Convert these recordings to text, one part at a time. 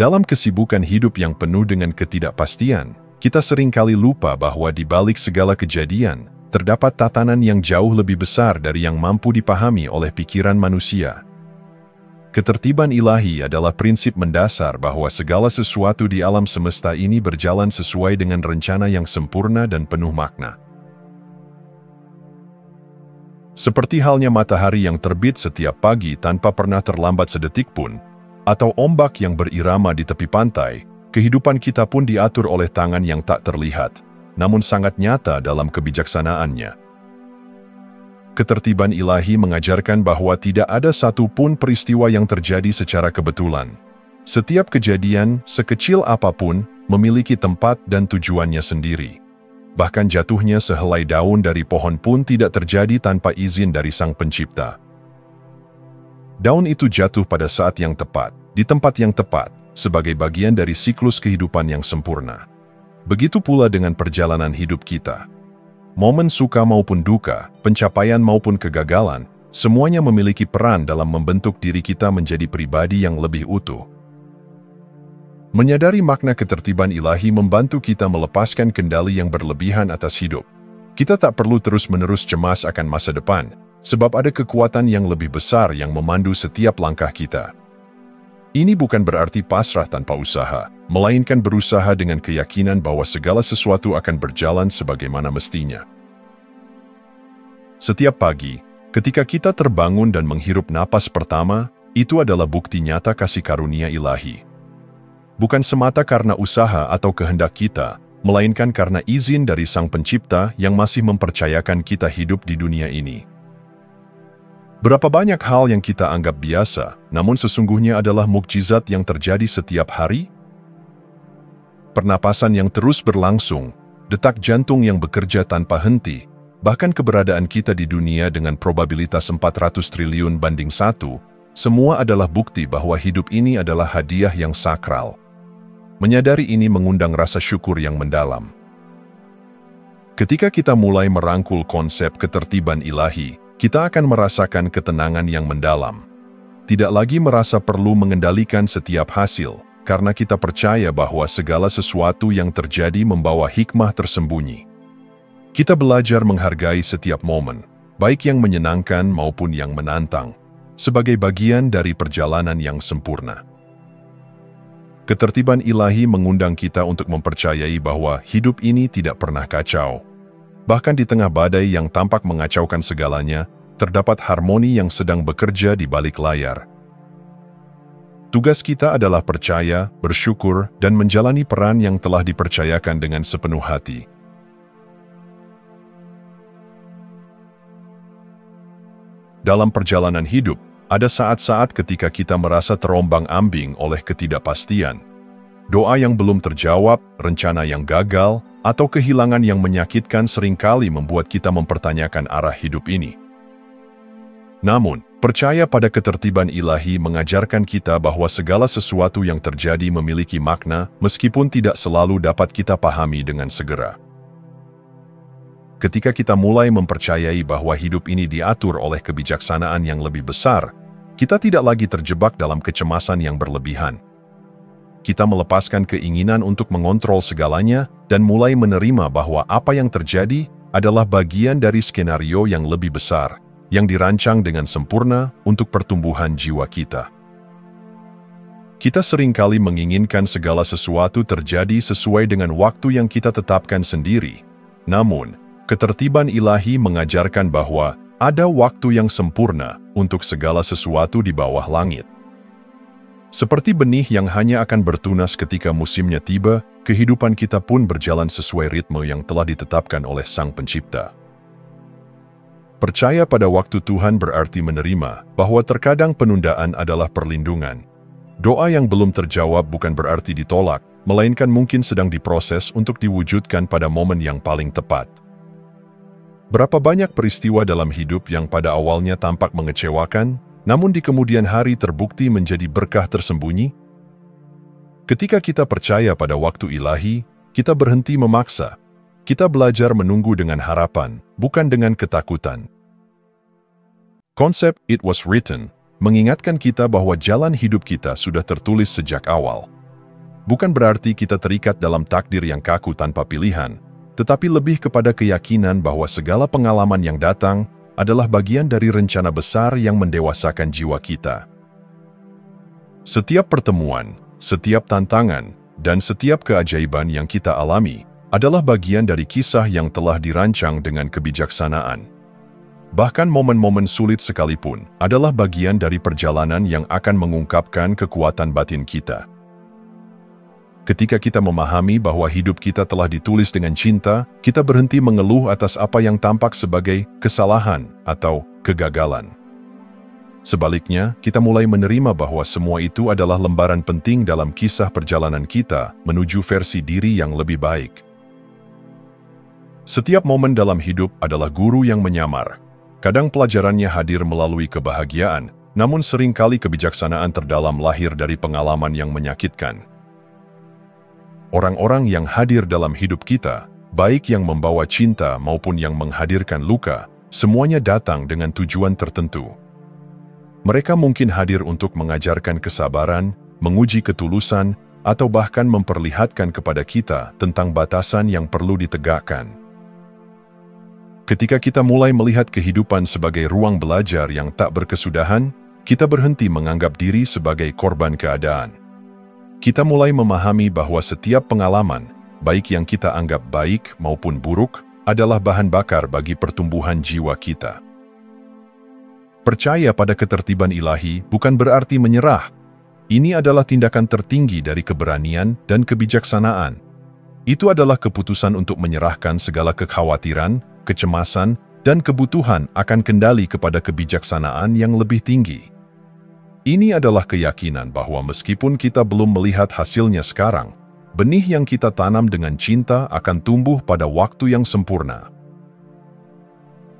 Dalam kesibukan hidup yang penuh dengan ketidakpastian, kita seringkali lupa bahwa di balik segala kejadian, terdapat tatanan yang jauh lebih besar dari yang mampu dipahami oleh pikiran manusia. Ketertiban ilahi adalah prinsip mendasar bahwa segala sesuatu di alam semesta ini berjalan sesuai dengan rencana yang sempurna dan penuh makna. Seperti halnya matahari yang terbit setiap pagi tanpa pernah terlambat sedetik pun, atau ombak yang berirama di tepi pantai, kehidupan kita pun diatur oleh tangan yang tak terlihat, namun sangat nyata dalam kebijaksanaannya. Ketertiban ilahi mengajarkan bahwa tidak ada satu pun peristiwa yang terjadi secara kebetulan. Setiap kejadian, sekecil apapun, memiliki tempat dan tujuannya sendiri. Bahkan jatuhnya sehelai daun dari pohon pun tidak terjadi tanpa izin dari Sang Pencipta. Daun itu jatuh pada saat yang tepat, di tempat yang tepat, sebagai bagian dari siklus kehidupan yang sempurna. Begitu pula dengan perjalanan hidup kita. Momen suka maupun duka, pencapaian maupun kegagalan, semuanya memiliki peran dalam membentuk diri kita menjadi pribadi yang lebih utuh. Menyadari makna ketertiban ilahi membantu kita melepaskan kendali yang berlebihan atas hidup. Kita tak perlu terus-menerus cemas akan masa depan, sebab ada kekuatan yang lebih besar yang memandu setiap langkah kita. Ini bukan berarti pasrah tanpa usaha, melainkan berusaha dengan keyakinan bahwa segala sesuatu akan berjalan sebagaimana mestinya. Setiap pagi, ketika kita terbangun dan menghirup napas pertama, itu adalah bukti nyata kasih karunia ilahi. Bukan semata karena usaha atau kehendak kita, melainkan karena izin dari Sang Pencipta yang masih mempercayakan kita hidup di dunia ini. Berapa banyak hal yang kita anggap biasa, namun sesungguhnya adalah mukjizat yang terjadi setiap hari? Pernapasan yang terus berlangsung, detak jantung yang bekerja tanpa henti, bahkan keberadaan kita di dunia dengan probabilitas 400 triliun banding 1, semua adalah bukti bahwa hidup ini adalah hadiah yang sakral. Menyadari ini mengundang rasa syukur yang mendalam. Ketika kita mulai merangkul konsep ketertiban ilahi, kita akan merasakan ketenangan yang mendalam. Tidak lagi merasa perlu mengendalikan setiap hasil, karena kita percaya bahwa segala sesuatu yang terjadi membawa hikmah tersembunyi. Kita belajar menghargai setiap momen, baik yang menyenangkan maupun yang menantang, sebagai bagian dari perjalanan yang sempurna. Ketertiban ilahi mengundang kita untuk mempercayai bahwa hidup ini tidak pernah kacau. Bahkan di tengah badai yang tampak mengacaukan segalanya, terdapat harmoni yang sedang bekerja di balik layar. Tugas kita adalah percaya, bersyukur, dan menjalani peran yang telah dipercayakan dengan sepenuh hati. Dalam perjalanan hidup, ada saat-saat ketika kita merasa terombang-ambing oleh ketidakpastian. Doa yang belum terjawab, rencana yang gagal, atau kehilangan yang menyakitkan seringkali membuat kita mempertanyakan arah hidup ini. Namun, percaya pada ketertiban ilahi mengajarkan kita bahwa segala sesuatu yang terjadi memiliki makna, meskipun tidak selalu dapat kita pahami dengan segera. Ketika kita mulai mempercayai bahwa hidup ini diatur oleh kebijaksanaan yang lebih besar, kita tidak lagi terjebak dalam kecemasan yang berlebihan. Kita melepaskan keinginan untuk mengontrol segalanya dan mulai menerima bahwa apa yang terjadi adalah bagian dari skenario yang lebih besar, yang dirancang dengan sempurna untuk pertumbuhan jiwa kita. Kita seringkali menginginkan segala sesuatu terjadi sesuai dengan waktu yang kita tetapkan sendiri. Namun, ketertiban ilahi mengajarkan bahwa ada waktu yang sempurna untuk segala sesuatu di bawah langit. Seperti benih yang hanya akan bertunas ketika musimnya tiba, kehidupan kita pun berjalan sesuai ritme yang telah ditetapkan oleh Sang Pencipta. Percaya pada waktu Tuhan berarti menerima bahwa terkadang penundaan adalah perlindungan. Doa yang belum terjawab bukan berarti ditolak, melainkan mungkin sedang diproses untuk diwujudkan pada momen yang paling tepat. Berapa banyak peristiwa dalam hidup yang pada awalnya tampak mengecewakan, namun di kemudian hari terbukti menjadi berkah tersembunyi? Ketika kita percaya pada waktu ilahi, kita berhenti memaksa. Kita belajar menunggu dengan harapan, bukan dengan ketakutan. Konsep "it was written" mengingatkan kita bahwa jalan hidup kita sudah tertulis sejak awal. bukan berarti kita terikat dalam takdir yang kaku tanpa pilihan, tetapi lebih kepada keyakinan bahwa segala pengalaman yang datang adalah bagian dari rencana besar yang mendewasakan jiwa kita. Setiap pertemuan, setiap tantangan, dan setiap keajaiban yang kita alami adalah bagian dari kisah yang telah dirancang dengan kebijaksanaan. Bahkan momen-momen sulit sekalipun adalah bagian dari perjalanan yang akan mengungkapkan kekuatan batin kita. Ketika kita memahami bahwa hidup kita telah ditulis dengan cinta, kita berhenti mengeluh atas apa yang tampak sebagai kesalahan atau kegagalan. Sebaliknya, kita mulai menerima bahwa semua itu adalah lembaran penting dalam kisah perjalanan kita menuju versi diri yang lebih baik. Setiap momen dalam hidup adalah guru yang menyamar. Kadang pelajarannya hadir melalui kebahagiaan, namun seringkali kebijaksanaan terdalam lahir dari pengalaman yang menyakitkan. Orang-orang yang hadir dalam hidup kita, baik yang membawa cinta maupun yang menghadirkan luka, semuanya datang dengan tujuan tertentu. Mereka mungkin hadir untuk mengajarkan kesabaran, menguji ketulusan, atau bahkan memperlihatkan kepada kita tentang batasan yang perlu ditegakkan. Ketika kita mulai melihat kehidupan sebagai ruang belajar yang tak berkesudahan, kita berhenti menganggap diri sebagai korban keadaan. Kita mulai memahami bahwa setiap pengalaman, baik yang kita anggap baik maupun buruk, adalah bahan bakar bagi pertumbuhan jiwa kita. Percaya pada ketertiban ilahi bukan berarti menyerah. Ini adalah tindakan tertinggi dari keberanian dan kebijaksanaan. Itu adalah keputusan untuk menyerahkan segala kekhawatiran, kecemasan, dan kebutuhan akan kendali kepada kebijaksanaan yang lebih tinggi. Ini adalah keyakinan bahwa meskipun kita belum melihat hasilnya sekarang, benih yang kita tanam dengan cinta akan tumbuh pada waktu yang sempurna.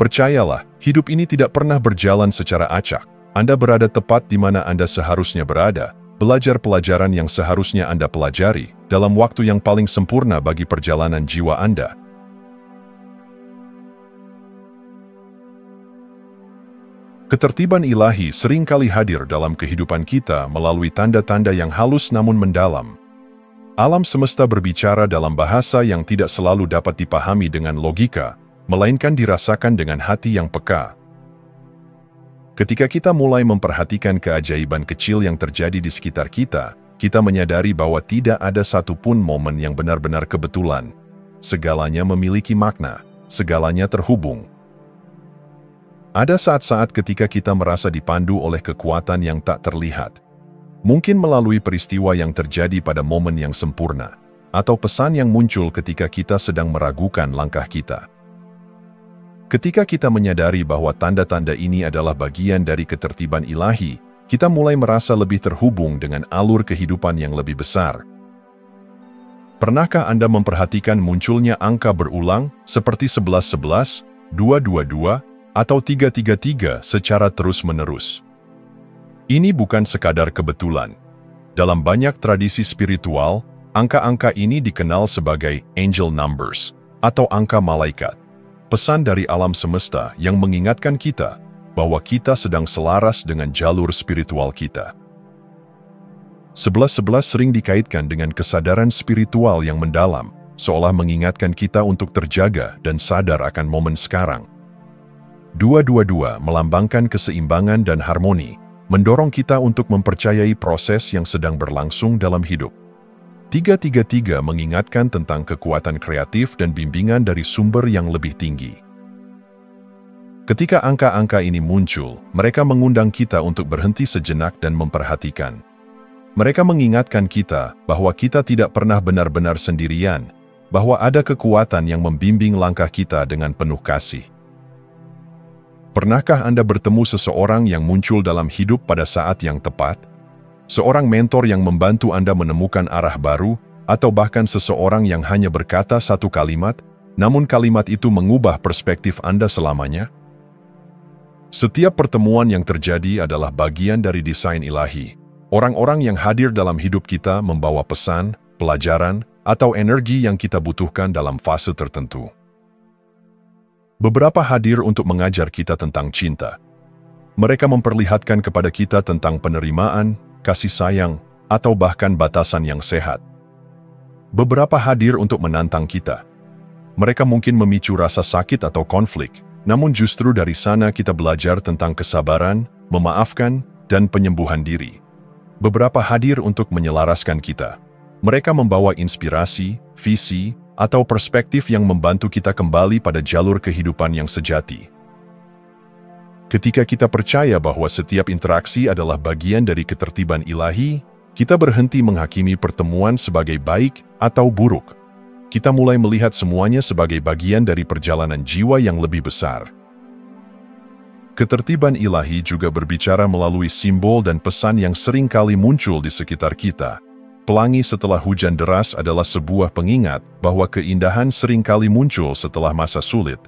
Percayalah, hidup ini tidak pernah berjalan secara acak. Anda berada tepat di mana Anda seharusnya berada, belajar pelajaran yang seharusnya Anda pelajari, dalam waktu yang paling sempurna bagi perjalanan jiwa Anda. Ketertiban ilahi seringkali hadir dalam kehidupan kita melalui tanda-tanda yang halus namun mendalam. Alam semesta berbicara dalam bahasa yang tidak selalu dapat dipahami dengan logika, melainkan dirasakan dengan hati yang peka. Ketika kita mulai memperhatikan keajaiban kecil yang terjadi di sekitar kita, kita menyadari bahwa tidak ada satupun momen yang benar-benar kebetulan. Segalanya memiliki makna, segalanya terhubung. Ada saat-saat ketika kita merasa dipandu oleh kekuatan yang tak terlihat. Mungkin melalui peristiwa yang terjadi pada momen yang sempurna, atau pesan yang muncul ketika kita sedang meragukan langkah kita. Ketika kita menyadari bahwa tanda-tanda ini adalah bagian dari ketertiban ilahi, kita mulai merasa lebih terhubung dengan alur kehidupan yang lebih besar. Pernahkah Anda memperhatikan munculnya angka berulang seperti 1111, 222, atau 333 secara terus-menerus? Ini bukan sekadar kebetulan. Dalam banyak tradisi spiritual, angka-angka ini dikenal sebagai angel numbers, atau angka malaikat. Pesan dari alam semesta yang mengingatkan kita bahwa kita sedang selaras dengan jalur spiritual kita. 1111 sering dikaitkan dengan kesadaran spiritual yang mendalam, seolah mengingatkan kita untuk terjaga dan sadar akan momen sekarang. 222 melambangkan keseimbangan dan harmoni, mendorong kita untuk mempercayai proses yang sedang berlangsung dalam hidup. 333 mengingatkan tentang kekuatan kreatif dan bimbingan dari sumber yang lebih tinggi. Ketika angka-angka ini muncul, mereka mengundang kita untuk berhenti sejenak dan memperhatikan. Mereka mengingatkan kita bahwa kita tidak pernah benar-benar sendirian, bahwa ada kekuatan yang membimbing langkah kita dengan penuh kasih. Pernahkah Anda bertemu seseorang yang muncul dalam hidup pada saat yang tepat? Seorang mentor yang membantu Anda menemukan arah baru, atau bahkan seseorang yang hanya berkata satu kalimat, namun kalimat itu mengubah perspektif Anda selamanya? Setiap pertemuan yang terjadi adalah bagian dari desain ilahi. Orang-orang yang hadir dalam hidup kita membawa pesan, pelajaran, atau energi yang kita butuhkan dalam fase tertentu. Beberapa hadir untuk mengajar kita tentang cinta. Mereka memperlihatkan kepada kita tentang penerimaan, kasih sayang, atau bahkan batasan yang sehat, Beberapa hadir untuk menantang kita. Mereka mungkin memicu rasa sakit atau konflik, namun justru dari sana kita belajar tentang kesabaran, memaafkan, dan penyembuhan diri. Beberapa hadir untuk menyelaraskan kita. Mereka membawa inspirasi, visi, atau perspektif yang membantu kita kembali pada jalur kehidupan yang sejati. Ketika kita percaya bahwa setiap interaksi adalah bagian dari ketertiban ilahi, kita berhenti menghakimi pertemuan sebagai baik atau buruk. Kita mulai melihat semuanya sebagai bagian dari perjalanan jiwa yang lebih besar. Ketertiban ilahi juga berbicara melalui simbol dan pesan yang sering kali muncul di sekitar kita. Pelangi setelah hujan deras adalah sebuah pengingat bahwa keindahan sering kali muncul setelah masa sulit.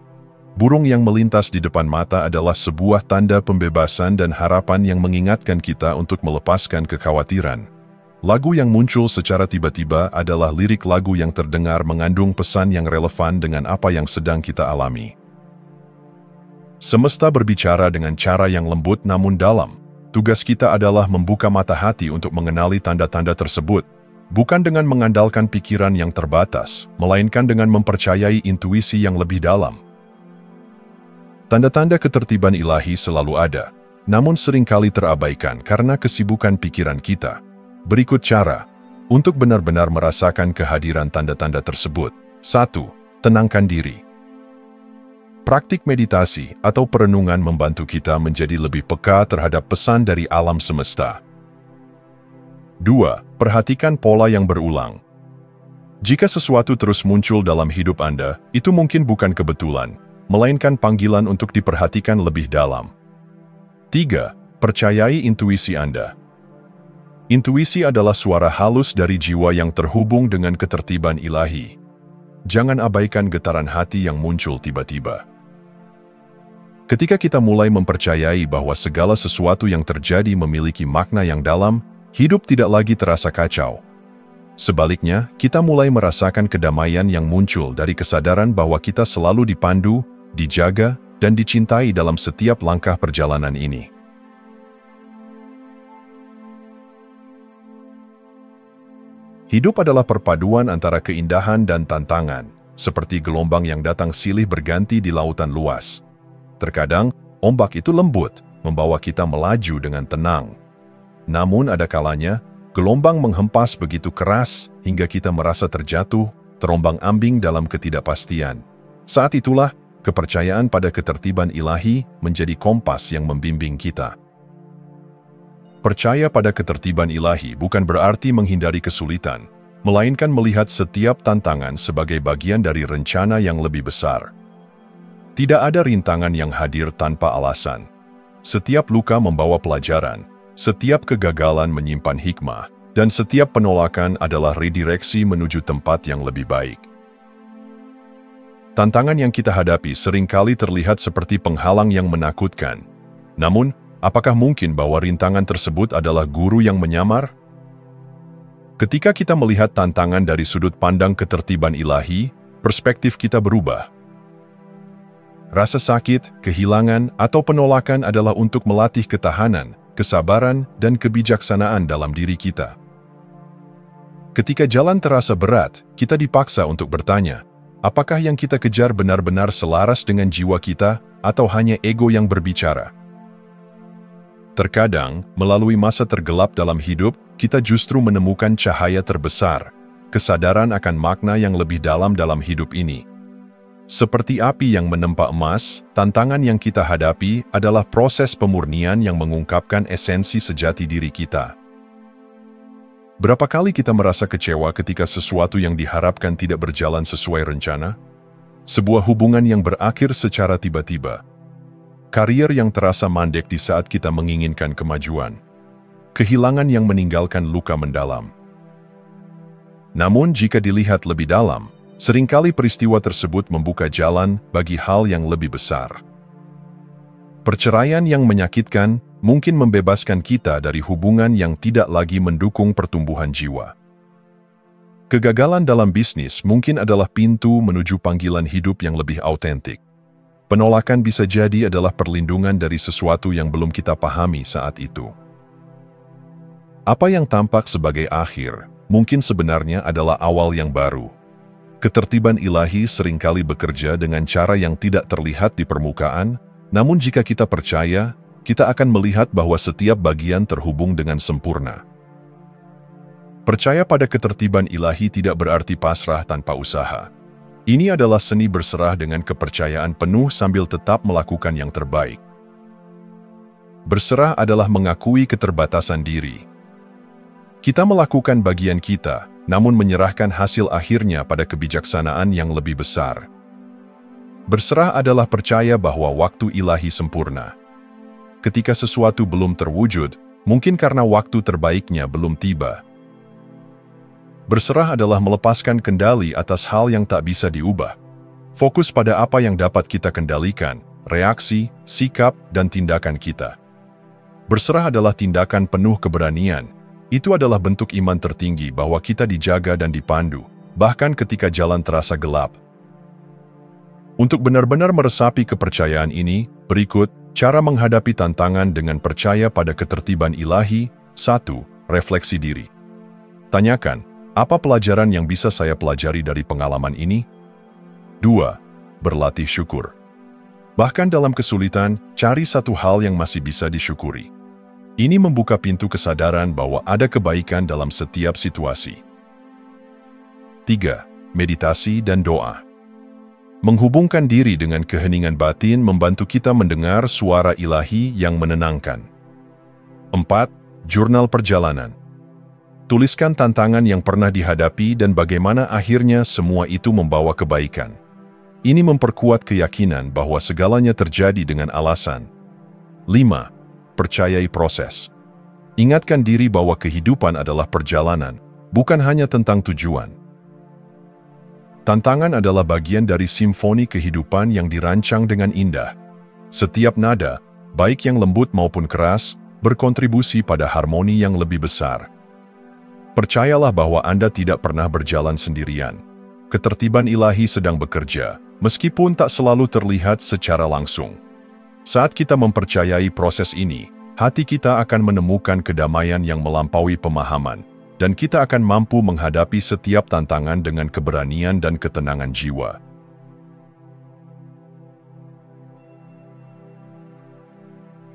Burung yang melintas di depan mata adalah sebuah tanda pembebasan dan harapan yang mengingatkan kita untuk melepaskan kekhawatiran. Lagu yang muncul secara tiba-tiba adalah lirik lagu yang terdengar mengandung pesan yang relevan dengan apa yang sedang kita alami. Semesta berbicara dengan cara yang lembut namun dalam. Tugas kita adalah membuka mata hati untuk mengenali tanda-tanda tersebut, bukan dengan mengandalkan pikiran yang terbatas, melainkan dengan mempercayai intuisi yang lebih dalam. Tanda-tanda ketertiban ilahi selalu ada, namun seringkali terabaikan karena kesibukan pikiran kita. Berikut cara untuk benar-benar merasakan kehadiran tanda-tanda tersebut. 1. Tenangkan diri. Praktik meditasi atau perenungan membantu kita menjadi lebih peka terhadap pesan dari alam semesta. 2. Perhatikan pola yang berulang. Jika sesuatu terus muncul dalam hidup Anda, itu mungkin bukan kebetulan, melainkan panggilan untuk diperhatikan lebih dalam. 3. Percayai intuisi Anda. Intuisi adalah suara halus dari jiwa yang terhubung dengan ketertiban ilahi. Jangan abaikan getaran hati yang muncul tiba-tiba. Ketika kita mulai mempercayai bahwa segala sesuatu yang terjadi memiliki makna yang dalam, hidup tidak lagi terasa kacau. Sebaliknya, kita mulai merasakan kedamaian yang muncul dari kesadaran bahwa kita selalu dipandu, dijaga, dan dicintai dalam setiap langkah perjalanan ini. Hidup adalah perpaduan antara keindahan dan tantangan, seperti gelombang yang datang silih berganti di lautan luas. Terkadang, ombak itu lembut, membawa kita melaju dengan tenang. Namun ada kalanya, gelombang menghempas begitu keras hingga kita merasa terjatuh, terombang-ambing dalam ketidakpastian. Saat itulah, kepercayaan pada ketertiban ilahi menjadi kompas yang membimbing kita. Percaya pada ketertiban ilahi bukan berarti menghindari kesulitan, melainkan melihat setiap tantangan sebagai bagian dari rencana yang lebih besar. Tidak ada rintangan yang hadir tanpa alasan. Setiap luka membawa pelajaran, setiap kegagalan menyimpan hikmah, dan setiap penolakan adalah redireksi menuju tempat yang lebih baik. Tantangan yang kita hadapi seringkali terlihat seperti penghalang yang menakutkan. Namun, apakah mungkin bahwa rintangan tersebut adalah guru yang menyamar? Ketika kita melihat tantangan dari sudut pandang ketertiban ilahi, perspektif kita berubah. Rasa sakit, kehilangan, atau penolakan adalah untuk melatih ketahanan, kesabaran, dan kebijaksanaan dalam diri kita. Ketika jalan terasa berat, kita dipaksa untuk bertanya, apakah yang kita kejar benar-benar selaras dengan jiwa kita, atau hanya ego yang berbicara? Terkadang, melalui masa tergelap dalam hidup, kita justru menemukan cahaya terbesar, kesadaran akan makna yang lebih dalam hidup ini. Seperti api yang menempa emas, tantangan yang kita hadapi adalah proses pemurnian yang mengungkapkan esensi sejati diri kita. Berapa kali kita merasa kecewa ketika sesuatu yang diharapkan tidak berjalan sesuai rencana? Sebuah hubungan yang berakhir secara tiba-tiba. Karier yang terasa mandek di saat kita menginginkan kemajuan. Kehilangan yang meninggalkan luka mendalam. Namun jika dilihat lebih dalam, seringkali peristiwa tersebut membuka jalan bagi hal yang lebih besar. Perceraian yang menyakitkan mungkin membebaskan kita dari hubungan yang tidak lagi mendukung pertumbuhan jiwa. Kegagalan dalam bisnis mungkin adalah pintu menuju panggilan hidup yang lebih autentik. Penolakan bisa jadi adalah perlindungan dari sesuatu yang belum kita pahami saat itu. Apa yang tampak sebagai akhir, mungkin sebenarnya adalah awal yang baru. Ketertiban ilahi seringkali bekerja dengan cara yang tidak terlihat di permukaan, namun jika kita percaya, kita akan melihat bahwa setiap bagian terhubung dengan sempurna. Percaya pada ketertiban ilahi tidak berarti pasrah tanpa usaha. Ini adalah seni berserah dengan kepercayaan penuh sambil tetap melakukan yang terbaik. Berserah adalah mengakui keterbatasan diri. Kita melakukan bagian kita, namun menyerahkan hasil akhirnya pada kebijaksanaan yang lebih besar. Berserah adalah percaya bahwa waktu ilahi sempurna. Ketika sesuatu belum terwujud, mungkin karena waktu terbaiknya belum tiba. Berserah adalah melepaskan kendali atas hal yang tak bisa diubah. Fokus pada apa yang dapat kita kendalikan, reaksi, sikap, dan tindakan kita. Berserah adalah tindakan penuh keberanian. Itu adalah bentuk iman tertinggi bahwa kita dijaga dan dipandu, bahkan ketika jalan terasa gelap. Untuk benar-benar meresapi kepercayaan ini, berikut cara menghadapi tantangan dengan percaya pada ketertiban ilahi. 1. Refleksi diri. Tanyakan, apa pelajaran yang bisa saya pelajari dari pengalaman ini? 2. Berlatih syukur. Bahkan dalam kesulitan, cari satu hal yang masih bisa disyukuri. Ini membuka pintu kesadaran bahwa ada kebaikan dalam setiap situasi. 3. Meditasi dan doa. Menghubungkan diri dengan keheningan batin membantu kita mendengar suara ilahi yang menenangkan. 4. Jurnal perjalanan. Tuliskan tantangan yang pernah dihadapi dan bagaimana akhirnya semua itu membawa kebaikan. Ini memperkuat keyakinan bahwa segalanya terjadi dengan alasan. 5. Percayai proses. Ingatkan diri bahwa kehidupan adalah perjalanan, bukan hanya tentang tujuan. Tantangan adalah bagian dari simfoni kehidupan yang dirancang dengan indah. Setiap nada, baik yang lembut maupun keras, berkontribusi pada harmoni yang lebih besar. Percayalah bahwa Anda tidak pernah berjalan sendirian. Ketertiban ilahi sedang bekerja, meskipun tak selalu terlihat secara langsung. Saat kita mempercayai proses ini, hati kita akan menemukan kedamaian yang melampaui pemahaman, dan kita akan mampu menghadapi setiap tantangan dengan keberanian dan ketenangan jiwa.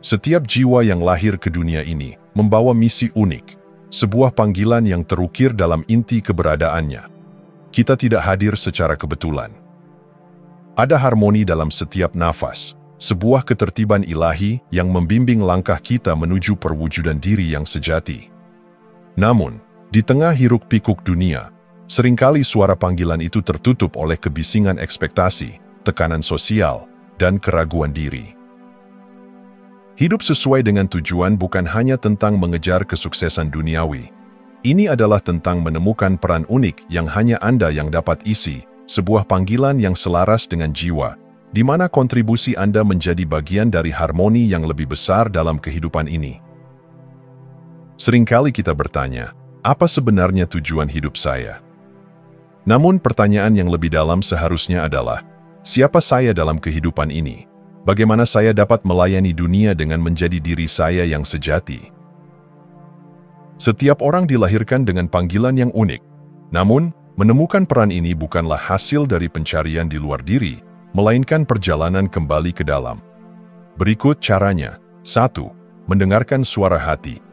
Setiap jiwa yang lahir ke dunia ini membawa misi unik. Sebuah panggilan yang terukir dalam inti keberadaannya. Kita tidak hadir secara kebetulan. Ada harmoni dalam setiap nafas, sebuah ketertiban ilahi yang membimbing langkah kita menuju perwujudan diri yang sejati. Namun, di tengah hiruk-pikuk dunia, seringkali suara panggilan itu tertutup oleh kebisingan ekspektasi, tekanan sosial, dan keraguan diri. Hidup sesuai dengan tujuan bukan hanya tentang mengejar kesuksesan duniawi. Ini adalah tentang menemukan peran unik yang hanya Anda yang dapat isi, sebuah panggilan yang selaras dengan jiwa, di mana kontribusi Anda menjadi bagian dari harmoni yang lebih besar dalam kehidupan ini. Seringkali kita bertanya, apa sebenarnya tujuan hidup saya? Namun pertanyaan yang lebih dalam seharusnya adalah, siapa saya dalam kehidupan ini? Bagaimana saya dapat melayani dunia dengan menjadi diri saya yang sejati? Setiap orang dilahirkan dengan panggilan yang unik. Namun, menemukan peran ini bukanlah hasil dari pencarian di luar diri, melainkan perjalanan kembali ke dalam. Berikut caranya. 1. Mendengarkan suara hati.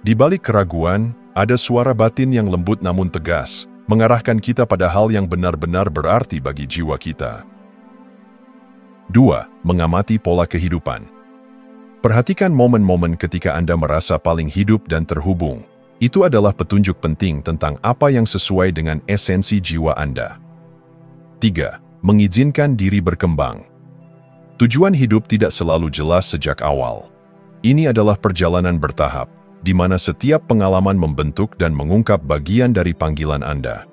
Di balik keraguan, ada suara batin yang lembut namun tegas, mengarahkan kita pada hal yang benar-benar berarti bagi jiwa kita. 2. Mengamati pola kehidupan. Perhatikan momen-momen ketika Anda merasa paling hidup dan terhubung. Itu adalah petunjuk penting tentang apa yang sesuai dengan esensi jiwa Anda. 3. Mengizinkan diri berkembang. Tujuan hidup tidak selalu jelas sejak awal. Ini adalah perjalanan bertahap, di mana setiap pengalaman membentuk dan mengungkap bagian dari panggilan Anda.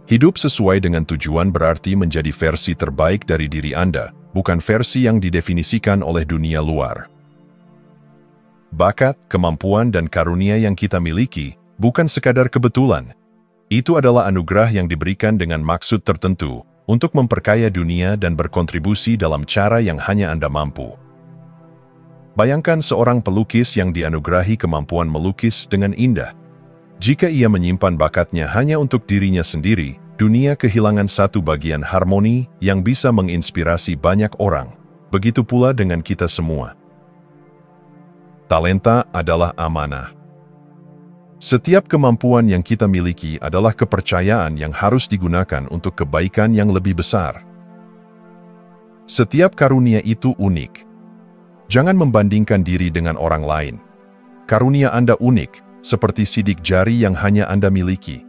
Hidup sesuai dengan tujuan berarti menjadi versi terbaik dari diri Anda, bukan versi yang didefinisikan oleh dunia luar. Bakat, kemampuan, dan karunia yang kita miliki bukan sekadar kebetulan. Itu adalah anugerah yang diberikan dengan maksud tertentu untuk memperkaya dunia dan berkontribusi dalam cara yang hanya Anda mampu. Bayangkan seorang pelukis yang dianugerahi kemampuan melukis dengan indah. Jika ia menyimpan bakatnya hanya untuk dirinya sendiri, dunia kehilangan satu bagian harmoni yang bisa menginspirasi banyak orang. Begitu pula dengan kita semua. Talenta adalah amanah. Setiap kemampuan yang kita miliki adalah kepercayaan yang harus digunakan untuk kebaikan yang lebih besar. Setiap karunia itu unik. Jangan membandingkan diri dengan orang lain. Karunia Anda unik, seperti sidik jari yang hanya Anda miliki.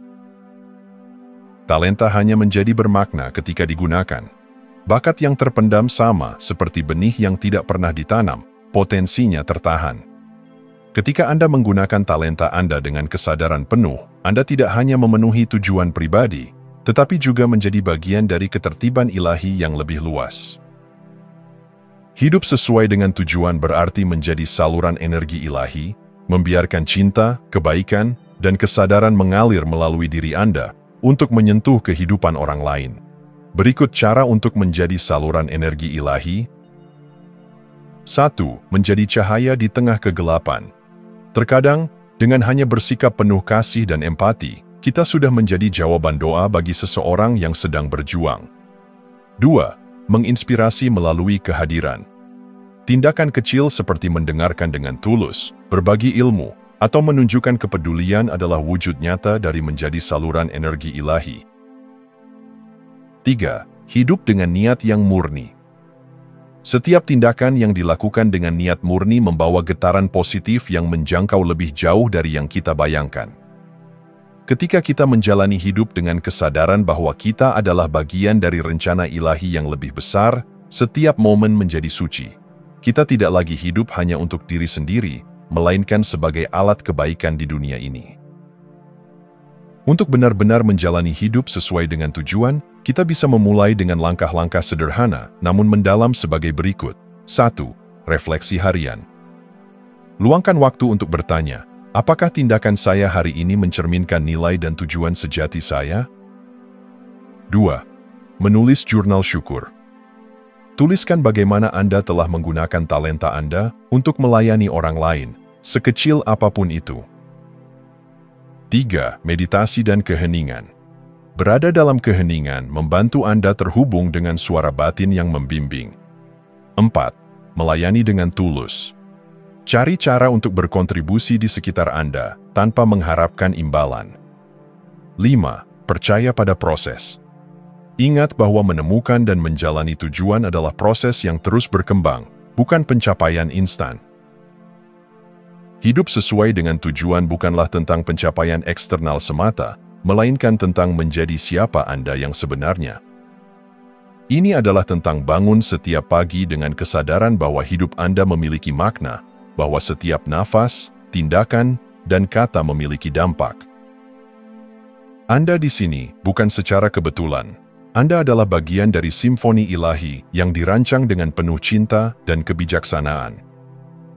Talenta hanya menjadi bermakna ketika digunakan. Bakat yang terpendam sama seperti benih yang tidak pernah ditanam, potensinya tertahan. Ketika Anda menggunakan talenta Anda dengan kesadaran penuh, Anda tidak hanya memenuhi tujuan pribadi, tetapi juga menjadi bagian dari ketertiban ilahi yang lebih luas. Hidup sesuai dengan tujuan berarti menjadi saluran energi ilahi, membiarkan cinta, kebaikan, dan kesadaran mengalir melalui diri Anda untuk menyentuh kehidupan orang lain. Berikut cara untuk menjadi saluran energi ilahi. 1. Menjadi cahaya di tengah kegelapan. Terkadang, dengan hanya bersikap penuh kasih dan empati, kita sudah menjadi jawaban doa bagi seseorang yang sedang berjuang. 2. Menginspirasi melalui kehadiran. Tindakan kecil seperti mendengarkan dengan tulus, berbagi ilmu, atau menunjukkan kepedulian adalah wujud nyata dari menjadi saluran energi ilahi. 3. Hidup dengan niat yang murni. Setiap tindakan yang dilakukan dengan niat murni membawa getaran positif yang menjangkau lebih jauh dari yang kita bayangkan. Ketika kita menjalani hidup dengan kesadaran bahwa kita adalah bagian dari rencana ilahi yang lebih besar, setiap momen menjadi suci. Kita tidak lagi hidup hanya untuk diri sendiri, melainkan sebagai alat kebaikan di dunia ini. Untuk benar-benar menjalani hidup sesuai dengan tujuan, kita bisa memulai dengan langkah-langkah sederhana, namun mendalam sebagai berikut. 1. Refleksi harian. Luangkan waktu untuk bertanya, apakah tindakan saya hari ini mencerminkan nilai dan tujuan sejati saya? 2. Menulis jurnal syukur. Tuliskan bagaimana Anda telah menggunakan talenta Anda untuk melayani orang lain, sekecil apapun itu. 3. Meditasi dan keheningan. Berada dalam keheningan membantu Anda terhubung dengan suara batin yang membimbing. 4. Melayani dengan tulus. Cari cara untuk berkontribusi di sekitar Anda tanpa mengharapkan imbalan. 5. Percaya pada proses. Ingat bahwa menemukan dan menjalani tujuan adalah proses yang terus berkembang, bukan pencapaian instan. Hidup sesuai dengan tujuan bukanlah tentang pencapaian eksternal semata, melainkan tentang menjadi siapa Anda yang sebenarnya. Ini adalah tentang bangun setiap pagi dengan kesadaran bahwa hidup Anda memiliki makna, bahwa setiap nafas, tindakan, dan kata memiliki dampak. Anda di sini bukan secara kebetulan. Anda adalah bagian dari simfoni ilahi yang dirancang dengan penuh cinta dan kebijaksanaan.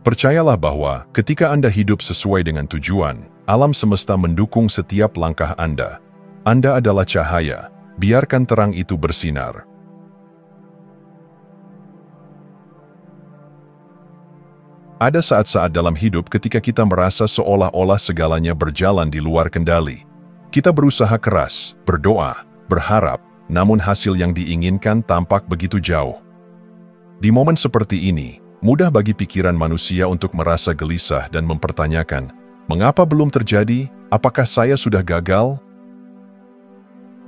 Percayalah bahwa ketika Anda hidup sesuai dengan tujuan, alam semesta mendukung setiap langkah Anda. Anda adalah cahaya, biarkan terang itu bersinar. Ada saat-saat dalam hidup ketika kita merasa seolah-olah segalanya berjalan di luar kendali. Kita berusaha keras, berdoa, berharap, namun hasil yang diinginkan tampak begitu jauh. Di momen seperti ini, mudah bagi pikiran manusia untuk merasa gelisah dan mempertanyakan, mengapa belum terjadi? Apakah saya sudah gagal?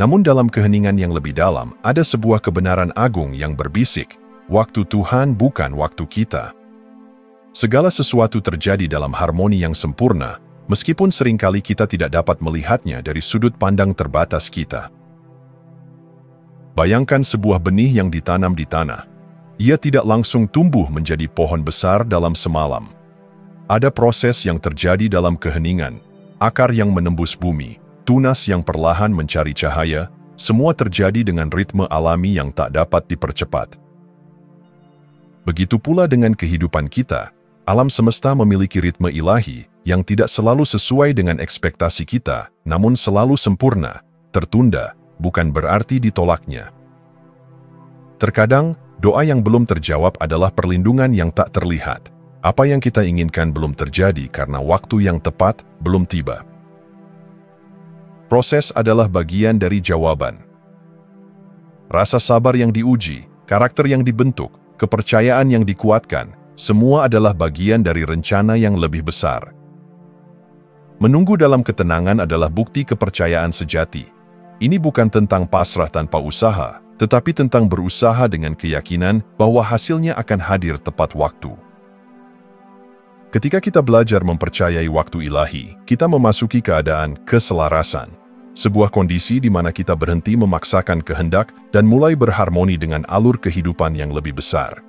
Namun dalam keheningan yang lebih dalam, ada sebuah kebenaran agung yang berbisik, waktu Tuhan bukan waktu kita. Segala sesuatu terjadi dalam harmoni yang sempurna, meskipun seringkali kita tidak dapat melihatnya dari sudut pandang terbatas kita. Bayangkan sebuah benih yang ditanam di tanah. Ia tidak langsung tumbuh menjadi pohon besar dalam semalam. Ada proses yang terjadi dalam keheningan, akar yang menembus bumi, tunas yang perlahan mencari cahaya, semua terjadi dengan ritme alami yang tak dapat dipercepat. Begitu pula dengan kehidupan kita, alam semesta memiliki ritme ilahi yang tidak selalu sesuai dengan ekspektasi kita, namun selalu sempurna, tertunda, bukan berarti ditolaknya. Terkadang, doa yang belum terjawab adalah perlindungan yang tak terlihat. Apa yang kita inginkan belum terjadi karena waktu yang tepat belum tiba. Proses adalah bagian dari jawaban. Rasa sabar yang diuji, karakter yang dibentuk, kepercayaan yang dikuatkan, semua adalah bagian dari rencana yang lebih besar. Menunggu dalam ketenangan adalah bukti kepercayaan sejati. Ini bukan tentang pasrah tanpa usaha, tetapi tentang berusaha dengan keyakinan bahwa hasilnya akan hadir tepat waktu. Ketika kita belajar mempercayai waktu ilahi, kita memasuki keadaan keselarasan, sebuah kondisi di mana kita berhenti memaksakan kehendak dan mulai berharmoni dengan alur kehidupan yang lebih besar.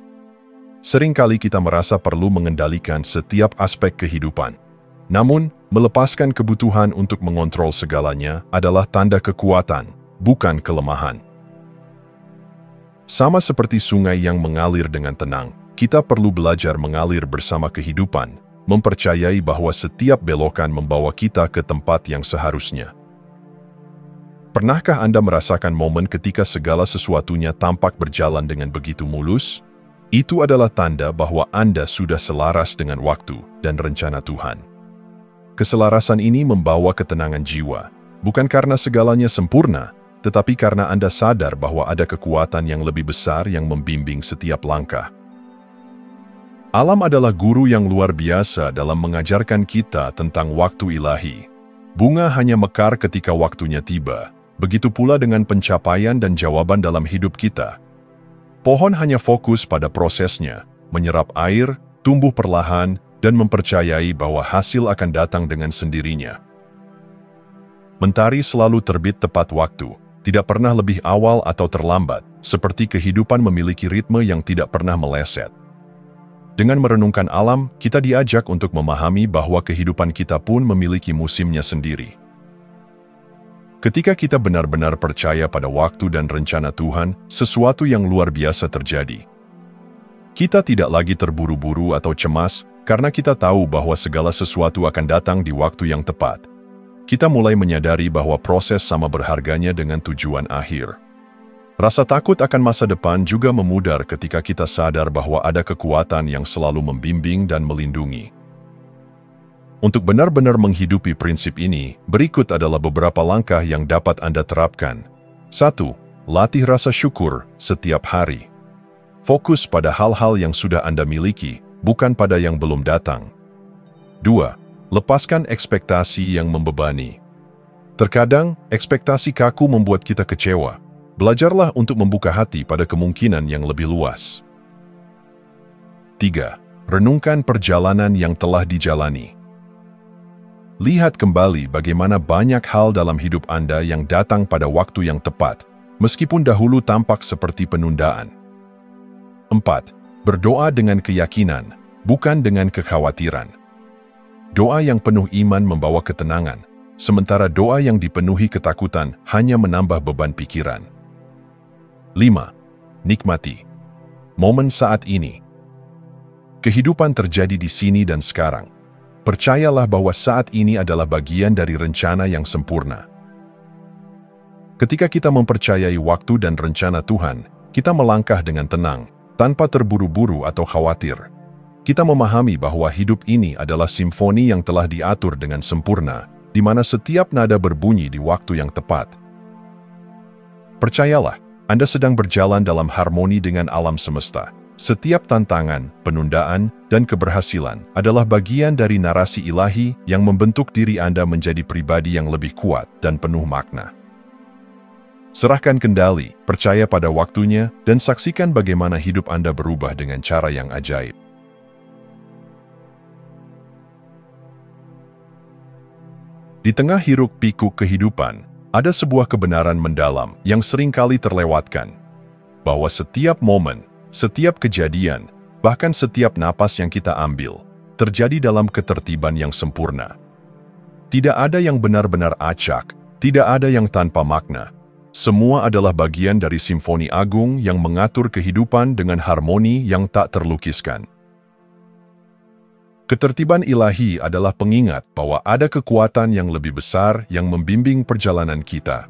Seringkali kita merasa perlu mengendalikan setiap aspek kehidupan. Namun, melepaskan kebutuhan untuk mengontrol segalanya adalah tanda kekuatan, bukan kelemahan. Sama seperti sungai yang mengalir dengan tenang, kita perlu belajar mengalir bersama kehidupan, mempercayai bahwa setiap belokan membawa kita ke tempat yang seharusnya. Pernahkah Anda merasakan momen ketika segala sesuatunya tampak berjalan dengan begitu mulus? Itu adalah tanda bahwa Anda sudah selaras dengan waktu dan rencana Tuhan. Keselarasan ini membawa ketenangan jiwa, bukan karena segalanya sempurna, tetapi karena Anda sadar bahwa ada kekuatan yang lebih besar yang membimbing setiap langkah. Alam adalah guru yang luar biasa dalam mengajarkan kita tentang waktu ilahi. Bunga hanya mekar ketika waktunya tiba, begitu pula dengan pencapaian dan jawaban dalam hidup kita. Pohon hanya fokus pada prosesnya, menyerap air, tumbuh perlahan, dan mempercayai bahwa hasil akan datang dengan sendirinya. Mentari selalu terbit tepat waktu, tidak pernah lebih awal atau terlambat, seperti kehidupan memiliki ritme yang tidak pernah meleset. Dengan merenungkan alam, kita diajak untuk memahami bahwa kehidupan kita pun memiliki musimnya sendiri. Ketika kita benar-benar percaya pada waktu dan rencana Tuhan, sesuatu yang luar biasa terjadi. Kita tidak lagi terburu-buru atau cemas, karena kita tahu bahwa segala sesuatu akan datang di waktu yang tepat. Kita mulai menyadari bahwa proses sama berharganya dengan tujuan akhir. Rasa takut akan masa depan juga memudar ketika kita sadar bahwa ada kekuatan yang selalu membimbing dan melindungi. Untuk benar-benar menghidupi prinsip ini, berikut adalah beberapa langkah yang dapat Anda terapkan. 1. Latih rasa syukur setiap hari. Fokus pada hal-hal yang sudah Anda miliki, bukan pada yang belum datang. 2. Lepaskan ekspektasi yang membebani. Terkadang, ekspektasi kaku membuat kita kecewa. Belajarlah untuk membuka hati pada kemungkinan yang lebih luas. 3. Renungkan perjalanan yang telah dijalani. Lihat kembali bagaimana banyak hal dalam hidup Anda yang datang pada waktu yang tepat, meskipun dahulu tampak seperti penundaan. 4. Berdoa dengan keyakinan, bukan dengan kekhawatiran. Doa yang penuh iman membawa ketenangan, sementara doa yang dipenuhi ketakutan hanya menambah beban pikiran. 5. Nikmati momen saat ini. Kehidupan terjadi di sini dan sekarang. Percayalah bahwa saat ini adalah bagian dari rencana yang sempurna. Ketika kita mempercayai waktu dan rencana Tuhan, kita melangkah dengan tenang, tanpa terburu-buru atau khawatir. Kita memahami bahwa hidup ini adalah simfoni yang telah diatur dengan sempurna, di mana setiap nada berbunyi di waktu yang tepat. Percayalah, Anda sedang berjalan dalam harmoni dengan alam semesta. Setiap tantangan, penundaan, dan keberhasilan adalah bagian dari narasi ilahi yang membentuk diri Anda menjadi pribadi yang lebih kuat dan penuh makna. Serahkan kendali, percaya pada waktunya, dan saksikan bagaimana hidup Anda berubah dengan cara yang ajaib. Di tengah hiruk-pikuk kehidupan, ada sebuah kebenaran mendalam yang seringkali terlewatkan, bahwa setiap momen, setiap kejadian, bahkan setiap napas yang kita ambil, terjadi dalam ketertiban yang sempurna. Tidak ada yang benar-benar acak, tidak ada yang tanpa makna. Semua adalah bagian dari simfoni agung yang mengatur kehidupan dengan harmoni yang tak terlukiskan. Ketertiban ilahi adalah pengingat bahwa ada kekuatan yang lebih besar yang membimbing perjalanan kita.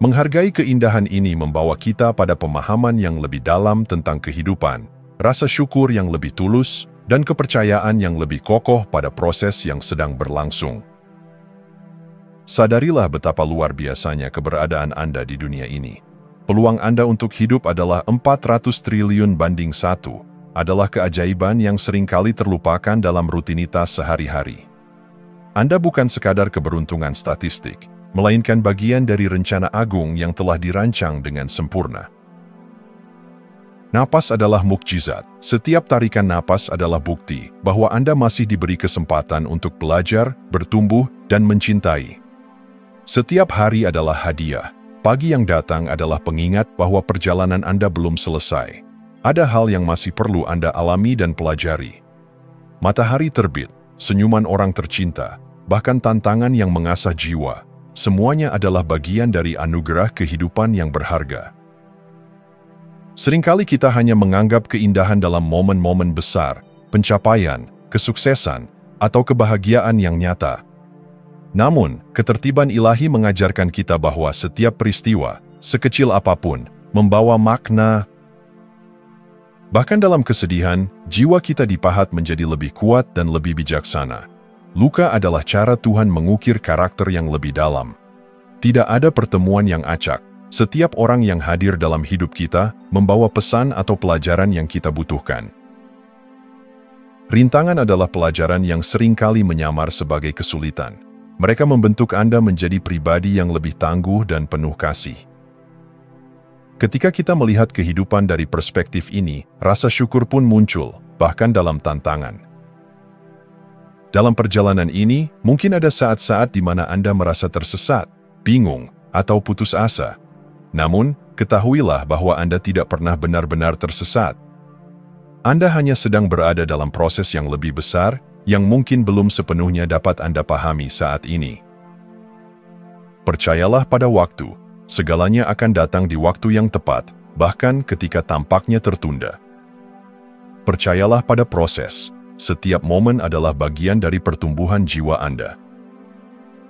Menghargai keindahan ini membawa kita pada pemahaman yang lebih dalam tentang kehidupan, rasa syukur yang lebih tulus, dan kepercayaan yang lebih kokoh pada proses yang sedang berlangsung. sadarilah betapa luar biasanya keberadaan Anda di dunia ini. Peluang Anda untuk hidup adalah 400 triliun banding 1, adalah keajaiban yang seringkali terlupakan dalam rutinitas sehari-hari. Anda bukan sekadar keberuntungan statistik, melainkan bagian dari rencana agung yang telah dirancang dengan sempurna. Napas adalah mukjizat. Setiap tarikan napas adalah bukti bahwa Anda masih diberi kesempatan untuk belajar, bertumbuh, dan mencintai. Setiap hari adalah hadiah. Pagi yang datang adalah pengingat bahwa perjalanan Anda belum selesai. Ada hal yang masih perlu Anda alami dan pelajari. Matahari terbit, senyuman orang tercinta, bahkan tantangan yang mengasah jiwa. Semuanya adalah bagian dari anugerah kehidupan yang berharga. Seringkali kita hanya menganggap keindahan dalam momen-momen besar, pencapaian, kesuksesan, atau kebahagiaan yang nyata. Namun, ketertiban ilahi mengajarkan kita bahwa setiap peristiwa, sekecil apapun, membawa makna. Bahkan dalam kesedihan, jiwa kita dipahat menjadi lebih kuat dan lebih bijaksana. Luka adalah cara Tuhan mengukir karakter yang lebih dalam. Tidak ada pertemuan yang acak. Setiap orang yang hadir dalam hidup kita membawa pesan atau pelajaran yang kita butuhkan. Rintangan adalah pelajaran yang seringkali menyamar sebagai kesulitan. Mereka membentuk Anda menjadi pribadi yang lebih tangguh dan penuh kasih. Ketika kita melihat kehidupan dari perspektif ini, rasa syukur pun muncul, bahkan dalam tantangan. Dalam perjalanan ini, mungkin ada saat-saat di mana Anda merasa tersesat, bingung, atau putus asa. Namun, ketahuilah bahwa Anda tidak pernah benar-benar tersesat. Anda hanya sedang berada dalam proses yang lebih besar, yang mungkin belum sepenuhnya dapat Anda pahami saat ini. Percayalah pada waktu, segalanya akan datang di waktu yang tepat, bahkan ketika tampaknya tertunda. Percayalah pada proses. Setiap momen adalah bagian dari pertumbuhan jiwa Anda.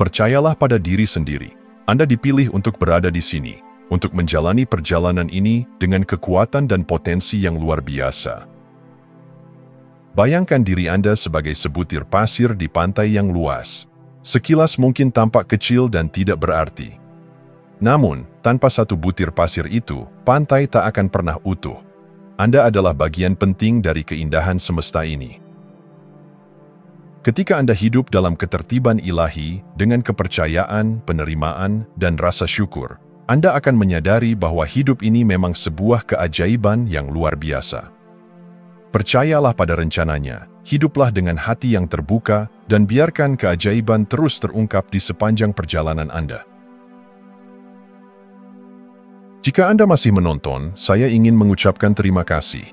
Percayalah pada diri sendiri. Anda dipilih untuk berada di sini, untuk menjalani perjalanan ini dengan kekuatan dan potensi yang luar biasa. Bayangkan diri Anda sebagai sebutir pasir di pantai yang luas. Sekilas mungkin tampak kecil dan tidak berarti. Namun, tanpa satu butir pasir itu, pantai tak akan pernah utuh. Anda adalah bagian penting dari keindahan semesta ini. Ketika Anda hidup dalam ketertiban ilahi, dengan kepercayaan, penerimaan, dan rasa syukur, Anda akan menyadari bahwa hidup ini memang sebuah keajaiban yang luar biasa. Percayalah pada rencananya, hiduplah dengan hati yang terbuka, dan biarkan keajaiban terus terungkap di sepanjang perjalanan Anda. Jika Anda masih menonton, saya ingin mengucapkan terima kasih.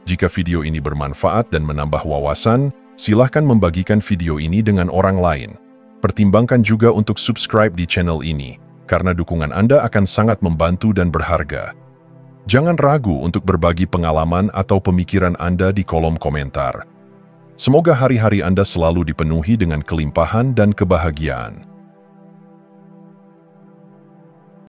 Jika video ini bermanfaat dan menambah wawasan, silahkan membagikan video ini dengan orang lain. Pertimbangkan juga untuk subscribe di channel ini, karena dukungan Anda akan sangat membantu dan berharga. Jangan ragu untuk berbagi pengalaman atau pemikiran Anda di kolom komentar. Semoga hari-hari Anda selalu dipenuhi dengan kelimpahan dan kebahagiaan.